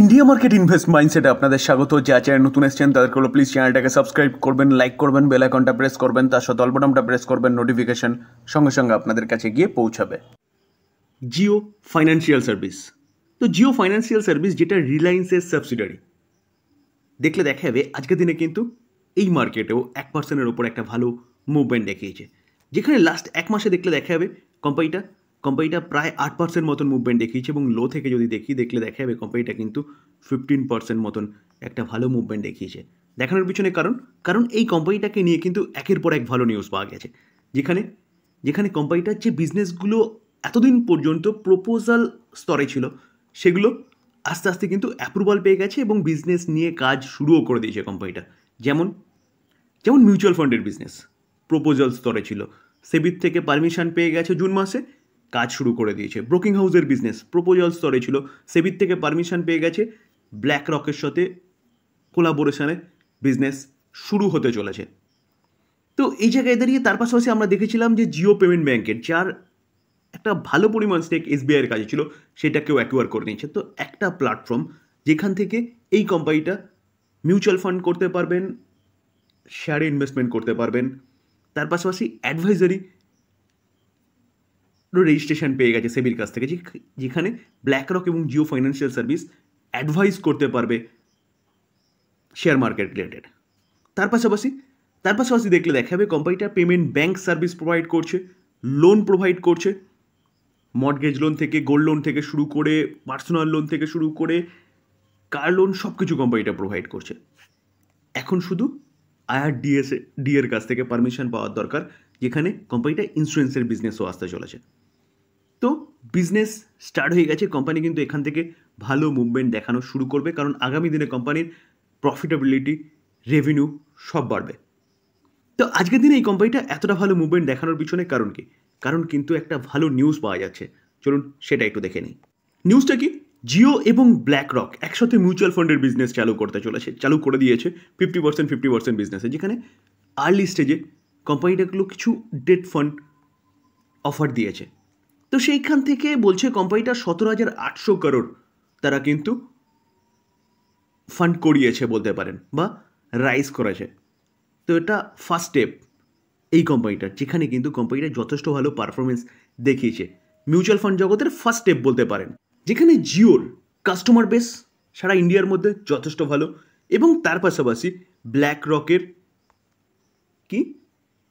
India market invest মাইন্ডসেটে আপনাদের স্বাগত। যা চ্যানেল নতুন এসেছেন তাদেরকে প্লিজ চ্যানেলটাকে সাবস্ক্রাইব করবেন, লাইক করবেন, বেল আইকনটা প্রেস করবেন, তার সাথে অল বাটনটা প্রেস করবেন, নোটিফিকেশন সঙ্গে সঙ্গে আপনাদের কাছে গিয়ে পৌঁছাবে। জিও ফাইন্যান্সিয়াল সার্ভিস, তো জিও ফাইন্যান্সিয়াল সার্ভিস যেটা রিলায়েন্সের সাবসিডারি, দেখলে দেখা যাবে আজকের দিনে কিন্তু এই মার্কেটেও 1%-এর ওপর একটা ভালো মুভমেন্ট দেখিয়েছে। যেখানে লাস্ট এক মাসে দেখলে দেখা যাবে কোম্পানিটা প্রায় 8% মতন মুভমেন্ট দেখিয়েছে, এবং লো থেকে যদি দেখলে দেখা যাবে কোম্পানিটা কিন্তু 15% মতন একটা ভালো মুভমেন্ট দেখিয়েছে। দেখানোর পিছনে কারণ এই কোম্পানিটাকে নিয়ে কিন্তু একের পর এক ভালো নিউজ পাওয়া গেছে। যেখানে কোম্পানিটার যে বিজনেসগুলো এতদিন পর্যন্ত প্রপোজাল স্তরে ছিল, সেগুলো আস্তে আস্তে কিন্তু অ্যাপ্রুভাল পেয়ে গেছে এবং বিজনেস নিয়ে কাজ শুরুও করে দিয়েছে কোম্পানিটা। যেমন মিউচুয়াল ফান্ডের বিজনেস প্রপোজাল স্তরে ছিল, সেবির থেকে পারমিশন পেয়ে গেছে জুন মাসে, কাজ শুরু করে দিয়েছে। ব্রোকিং হাউসের বিজনেস প্রপোজাল স্তরে ছিল, সেবির থেকে পারমিশন পেয়ে গেছে, ব্ল্যাক রকের সাথে কোলাবোরেশনে বিজনেস শুরু হতে চলেছে। তো এই জায়গায় দাঁড়িয়ে তার পাশাপাশি আমরা দেখেছিলাম যে জিও পেমেন্ট ব্যাংকের, যার একটা ভালো পরিমাণ স্টেক এসবিআইয়ের কাছে ছিল, সেটাকেও অ্যাকোয়ার করে নিয়েছে। তো একটা প্ল্যাটফর্ম যেখান থেকে এই কোম্পানিটা মিউচুয়াল ফান্ড করতে পারবেন, শেয়ারে ইনভেস্টমেন্ট করতে পারবেন, তার পাশাপাশি অ্যাডভাইজারি রেজিস্ট্রেশন পেয়ে গেছে সেবির কাছ থেকে, যেখানে ব্ল্যাক রক এবং জিও ফাইন্যান্সিয়াল সার্ভিস অ্যাডভাইস করতে পারবে শেয়ার মার্কেট রিলেটেড। তার পাশাপাশি দেখলে দেখা যাবে কোম্পানিটা পেমেন্ট ব্যাংক সার্ভিস প্রোভাইড করছে, লোন প্রোভাইড করছে, মর্টগেজ লোন থেকে, গোল্ড লোন থেকে শুরু করে, পার্সোনাল লোন থেকে শুরু করে কার লোন, সব কিছু কোম্পানিটা প্রোভাইড করছে। এখন শুধু IRDAI এর কাছ থেকে পারমিশন পাওয়ার দরকার, যেখানে কোম্পানিটা ইন্স্যুরেন্সের বিজনেসও আসতে চলেছে। তো বিজনেস স্টার্ট হয়ে গেছে, কোম্পানি কিন্তু এখান থেকে ভালো মুভমেন্ট দেখানো শুরু করবে, কারণ আগামী দিনে কোম্পানির প্রফিটেবিলিটি, রেভিনিউ সব বাড়বে। তো আজকের দিনে এই কোম্পানিটা এতটা ভালো মুভমেন্ট দেখানোর পিছনে কারণ কি? কারণ কিন্তু একটা ভালো নিউজ পাওয়া যাচ্ছে। চলুন সেটা একটু দেখে নিই। নিউজটা কি? জিও এবং ব্ল্যাক রক একসাথে মিউচুয়াল ফান্ডের বিজনেস চালু করে দিয়েছে 50% বিজনেসে, যেখানে আর্লি স্টেজে কোম্পানিটাগুলো কিছু ডেট ফান্ড অফার দিয়েছে। তো সেইখান থেকে বলছে কোম্পানিটা 17,800 করোড় তারা কিন্তু ফান্ড করিয়েছে বলতে পারেন, বা রাইজ করেছে। তো এটা ফার্স্ট স্টেপ এই কোম্পানিটার, যেখানে কিন্তু কোম্পানিটা যথেষ্ট ভালো পারফরমেন্স দেখিয়েছে। মিউচুয়াল ফান্ড জগতের ফার্স্ট স্টেপ বলতে পারেন, যেখানে জিওর কাস্টমার বেস সারা ইন্ডিয়ার মধ্যে যথেষ্ট ভালো, এবং তার পাশাপাশি ব্ল্যাক রকের কি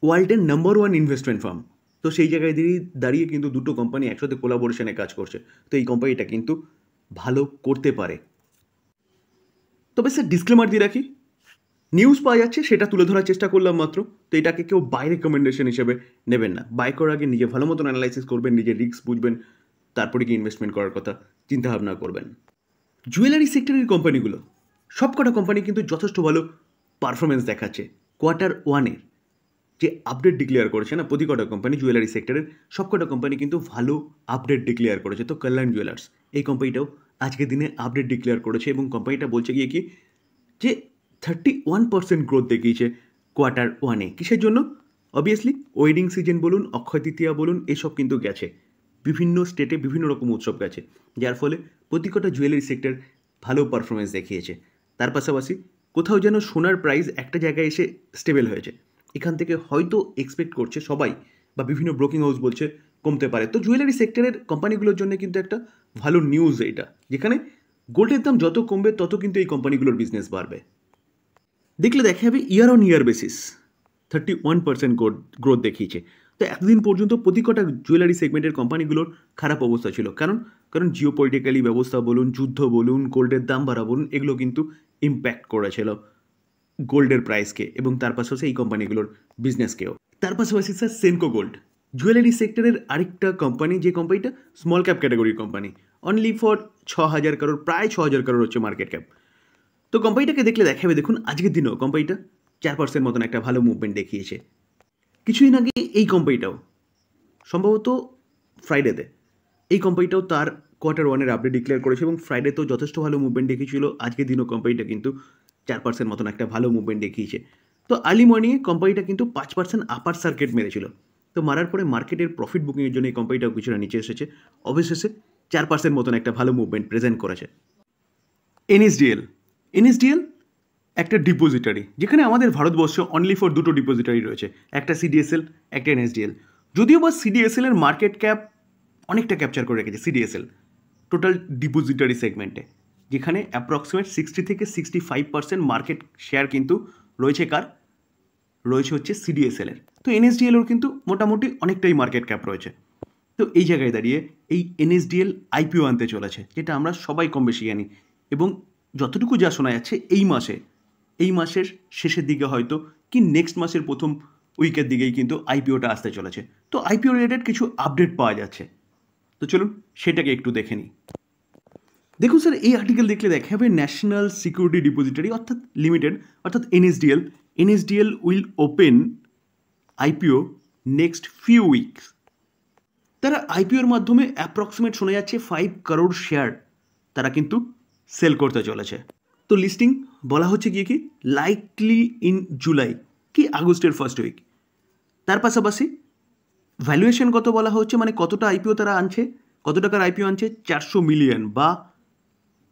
ওয়ার্ল্ডের নাম্বার 1 ইনভেস্টমেন্ট ফার্ম। তো সেই জায়গায় দাঁড়িয়ে কিন্তু দুটো কোম্পানি একসাথে কোলাবোরেশনে কাজ করছে। তো এই কোম্পানিটা কিন্তু ভালো করতে পারে। তবে স্যার ডিসক্লেমার দিয়ে রাখি, নিউজ পাওয়া যাচ্ছে সেটা তুলে ধরার চেষ্টা করলাম মাত্র। তো এটাকে কেউ বাই রেকমেন্ডেশন হিসেবে নেবেন না। বাই করার আগে নিজে ভালো মতন অ্যানালাইসিস করবেন, নিজের রিস্ক বুঝবেন, তারপরে কি ইনভেস্টমেন্ট করার কথা চিন্তাভাবনা করবেন। জুয়েলারি সেক্টরের কোম্পানিগুলো, সবকটা কোম্পানি কিন্তু যথেষ্ট ভালো পারফরমেন্স দেখাচ্ছে। Q1 যে আপডেট ডিক্লেয়ার করেছে না, প্রতি কটা কোম্পানি জুয়েলারি সেক্টরের সবকটা কোম্পানি কিন্তু ভালো আপডেট ডিক্লেয়ার করেছে। তো কল্যাণ জুয়েলার্স এই কোম্পানিটাও আজকের দিনে আপডেট ডিক্লেয়ার করেছে, এবং কোম্পানিটা বলছে গিয়ে কি যে 31% গ্রোথ দেখিয়েছে Q1। কিসের জন্য? অবভিয়াসলি ওয়েডিং সিজন বলুন, অক্ষয় তৃতীয়া বলুন, এসব কিন্তু গেছে, বিভিন্ন স্টেটে বিভিন্ন রকম উৎসব গেছে, যার ফলে প্রতি কটা জুয়েলারি সেক্টর ভালো পারফরমেন্স দেখিয়েছে। তার পাশাপাশি কোথাও যেন সোনার প্রাইস একটা জায়গায় এসে স্টেবল হয়েছে, এখান থেকে হয়তো এক্সপেক্ট করছে সবাই, বা বিভিন্ন ব্রোকিং হাউস বলছে কমতে পারে। তো জুয়েলারি সেক্টরের কোম্পানিগুলোর জন্য কিন্তু একটা ভালো নিউজ এটা, যেখানে গোল্ডের দাম যত কমবে তত কিন্তু এই কোম্পানিগুলোর বিজনেস বাড়বে। দেখলে দেখা যাবে year on year basis 31% growth দেখিয়েছে। তো এতদিন পর্যন্ত প্রতি কটা জুয়েলারি সেগমেন্টের কোম্পানিগুলোর খারাপ অবস্থা ছিল, কারণ জিও পলিটিক্যালি ব্যবস্থা বলুন, যুদ্ধ বলুন, গোল্ডের দাম বাড়া বলুন, এগুলো কিন্তু ইম্প্যাক্ট করেছিল গোল্ডের প্রাইসকে, এবং তার পাশাপাশি এই কোম্পানিগুলোর বিজনেসকেও। তার পাশাপাশি স্যার সেনকো গোল্ড জুয়েলারি সেক্টরের আরেকটা কোম্পানি, যে কোম্পানিটা স্মল ক্যাপ ক্যাটাগরির কোম্পানি, অনলি ফর 6,000 করোড়, প্রায় 6,000 করোড় হচ্ছে মার্কেট ক্যাপ। তো কোম্পানিটাকে দেখলে দেখাবে, দেখুন আজকের দিনেও কোম্পানিটা 4% মতন একটা ভালো মুভমেন্ট দেখিয়েছে। কিছুদিন আগে এই কোম্পানিটাও সম্ভবত ফ্রাইডেতে এই কোম্পানিটাও তার Q1 আপডেট ডিক্লেয়ার করেছে, এবং ফ্রাইডেতেও যথেষ্ট ভালো মুভমেন্ট দেখিয়েছিল। আজকের দিনও কোম্পানিটা কিন্তু 4% মতন একটা ভালো মুভমেন্ট দেখিয়েছে। তো আর্লি মর্নিংয়ে কোম্পানিটা কিন্তু 5% আপার সার্কিট মেরেছিল। তো মারার পরে মার্কেটের প্রফিট বুকিংয়ের জন্য এই কোম্পানিটাও কিছুটা নিচে এসেছে, অবশেষে 4% মতন একটা ভালো মুভমেন্ট প্রেজেন্ট করেছে। এনএসডিএল একটা ডিপোজিটারি, যেখানে আমাদের ভারতবর্ষে অনলি ফর দুটো ডিপোজিটারি রয়েছে, একটা সিডিএসএল, একটা এনএসডিএল। যদিও বা সিডিএসএল এর মার্কেট ক্যাপ অনেকটা ক্যাপচার করে রেখেছে সিডিএসএল টোটাল ডিপোজিটারি সেগমেন্টে, যেখানে অ্যাপ্রক্সিমেট 60 থেকে 65% মার্কেট শেয়ার কিন্তু রয়েছে রয়েছে হচ্ছে সিডিএসএল এর। তো এনএসডিএল এর কিন্তু মোটামুটি অনেকটাই মার্কেট ক্যাপ রয়েছে। তো এই জায়গায় দাঁড়িয়ে এই এনএসডিএল আইপিও আনতে চলেছে, যেটা আমরা সবাই কম বেশি জানি, এবং যতটুকু যা শোনা যাচ্ছে এই মাসের শেষের দিকে হয়তো কি নেক্সট মাসের প্রথম উইকের দিকেই কিন্তু আইপিওটা আসতে চলেছে। তো আইপিও রিলেটেড কিছু আপডেট পাওয়া যাচ্ছে, তো চলুন সেটাকে একটু দেখে নিই। দেখুন স্যার, এই আর্টিকেল দেখলে দেখা যাবে ন্যাশনাল সিকিউরিটি ডিপোজিটারি অর্থাৎ লিমিটেড অর্থাৎ NSDL will open IPO next few weeks. তারা আইপিওর মাধ্যমে অ্যাপ্রক্সিমেট শোনা যাচ্ছে 5 করোড় শেয়ার তারা কিন্তু সেল করতে চলেছে। তো লিস্টিং বলা হচ্ছে গিয়ে কি লাইকলি ইন জুলাই কি আগস্টের ফার্স্ট উইক। তার পাশাপাশি ভ্যালুয়েশন কত বলা হচ্ছে, মানে কতটা আইপিও তারা আনছে, কত টাকার আইপিও আনছে, 400 মিলিয়ন বা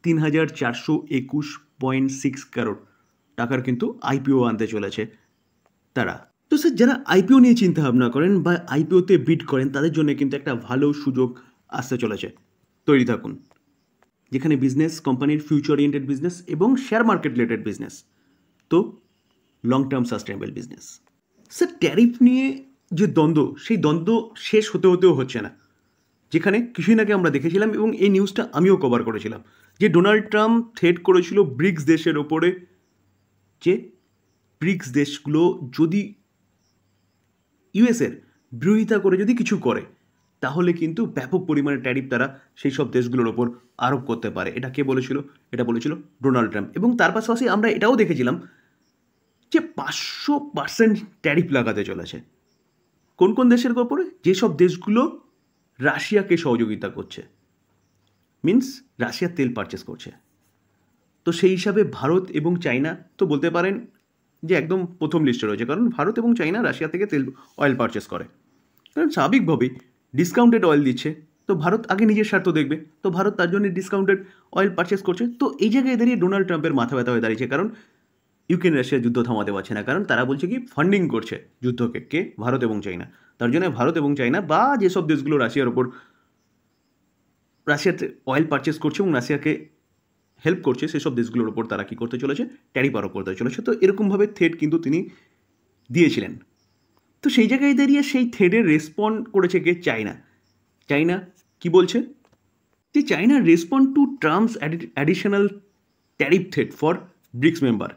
3421.6 করোড় টাকার কিন্তু আইপিও আনতে চলেছে তারা। তো স্যার, যারা আইপিও নিয়ে চিন্তা ভাবনা করেন বা আইপিওতে বিড করেন, তাদের জন্য কিন্তু একটা ভালো সুযোগ আসতে চলেছে, তৈরি থাকুন। যেখানে বিজনেস কোম্পানির ফিউচার ওরিয়েন্টেড বিজনেস এবং শেয়ার মার্কেট রিলেটেড বিজনেস, তো long term sustainable business. Sir, tariff নিয়ে যে দ্বন্দ্ব, সেই দ্বন্দ্ব শেষ হতেও হচ্ছে না। যেখানে কিছুদিন আগে আমরা দেখেছিলাম এবং এই নিউজটা আমিও কভার করেছিলাম, যে ডোনাল্ড ট্রাম্প থ্রেট করেছিল ব্রিক্স দেশের ওপরে, যে ব্রিক্স দেশগুলো যদি ইউএসের বিরোধিতা করে যদি কিছু করে, তাহলে কিন্তু ব্যাপক পরিমাণে ট্যারিফ তারা সেই সব দেশগুলোর ওপর আরোপ করতে পারে। এটা কে বলেছিল? এটা বলেছিল ডোনাল্ড ট্রাম্প। এবং তার পাশাপাশি আমরা এটাও দেখেছিলাম যে 500% ট্যারিফ লাগাতে চলেছে কোন কোন দেশের ওপরে? যেসব দেশগুলো রাশিয়াকে সহযোগিতা করছে, মিন্স রাশিয়ার তেল পারচেস করছে। তো সেই হিসাবে ভারত এবং চায়না তো বলতে পারেন যে একদম প্রথম লিস্টে রয়েছে, কারণ ভারত এবং চায়না রাশিয়া থেকে অয়েল পারচেস করে। কারণ স্বাভাবিকভাবেই ডিসকাউন্টেড অয়েল দিচ্ছে, তো ভারত আগে নিজের স্বার্থ দেখবে, তো ভারত তার জন্য ডিসকাউন্টেড অয়েল পারচেস করছে। তো এই জায়গায় দাঁড়িয়ে ডোনাল্ড ট্রাম্পের মাথা ব্যথা হয়ে দাঁড়িয়েছে, কারণ ইউক্রেন রাশিয়া যুদ্ধ থামাতে পারছে না, কারণ তারা বলছে কি ফান্ডিং করছে যুদ্ধকে, কে? ভারত এবং চায়না। তার জন্য ভারত এবং চায়না বা যেসব দেশগুলো রাশিয়ার অয়েল পারচেস করছে এবং রাশিয়াকে হেল্প করছে, সেসব দেশগুলোর ওপর তারা কী করতে চলেছে? ট্যারিফ আরোপ করতে চলেছে। তো এরকমভাবে থ্রেট কিন্তু তিনি দিয়েছিলেন। তো সেই জায়গায় দাঁড়িয়ে সেই থ্রেডের রেসপন্ড করেছে কে? চায়না কি বলছে? যে China respond to Trump's additional tariff threat for BRICS member.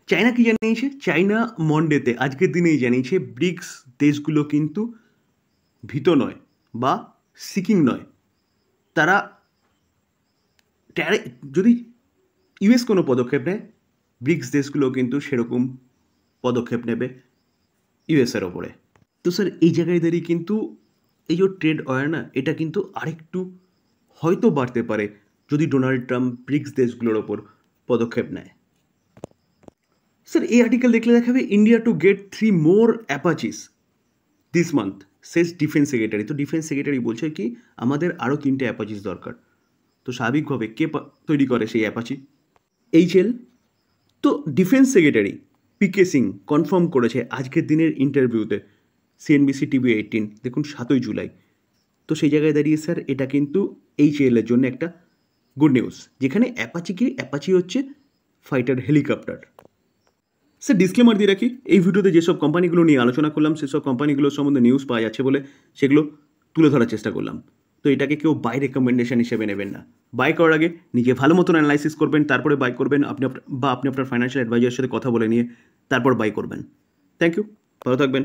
China কি জানিয়েছে? চায়না মন্ডেতে আজকের দিনেই জানিয়েছে ব্রিক্স দেশগুলো কিন্তু ভীত নয় বা সিকিং নয়। তারা যদি ইউএস কোনো পদক্ষেপ নেয়, ব্রিক্স দেশগুলো কিন্তু সেরকম পদক্ষেপ নেবে ইউএসের ওপরে। তো স্যার, এই জায়গায় দাঁড়িয়ে কিন্তু এই যে ট্রেড ওয়ার না, এটা কিন্তু আরেকটু হয়তো বাড়তে পারে যদি ডোনাল্ড ট্রাম্প ব্রিক্স দেশগুলোর ওপর পদক্ষেপ নেয়। স্যার, এই আর্টিকেল দেখলে দেখাবে India to get 3 more Apaches this month, says defence secretary. তো ডিফেন্স সেক্রেটারি বলছে কি আমাদের আরও 3টে অ্যাপাচিস দরকার। তো স্বাভাবিকভাবে কে তৈরি করে সেই অ্যাপাচি? এইচএল। তো ডিফেন্স সেক্রেটারি পিকে সিং কনফার্ম করেছে আজকের দিনের ইন্টারভিউতে সিএনবিসি টিভি 18, দেখুন 7ই জুলাই। তো সেই জায়গায় দাঁড়িয়ে স্যার এটা কিন্তু এইচএলের জন্য একটা গুড নিউজ, যেখানে অ্যাপাচি হচ্ছে ফাইটার হেলিকপ্টার। স্যার, ডিসক্লেমার দিয়ে রাখি, এই ভিডিওতে যেসব কোম্পানিগুলো নিয়ে আলোচনা করলাম সেসব কোম্পানিগুলোর সম্বন্ধে নিউজ পাওয়া যাচ্ছে বলে সেগুলো তুলে ধরার চেষ্টা করলাম। তো এটাকে কেউ বাই রেকমেন্ডেশন হিসেবে নেবেন না। বাই করার আগে নিজে ভালো মতন অ্যানালাইসিস করবেন, তারপরে বাই করবেন। আপনি আপনার ফাইন্যান্সিয়াল অ্যাডভাইজারের সাথে কথা বলে নিয়ে তারপর বাই করবেন। থ্যাংক ইউ, ভালো থাকবেন।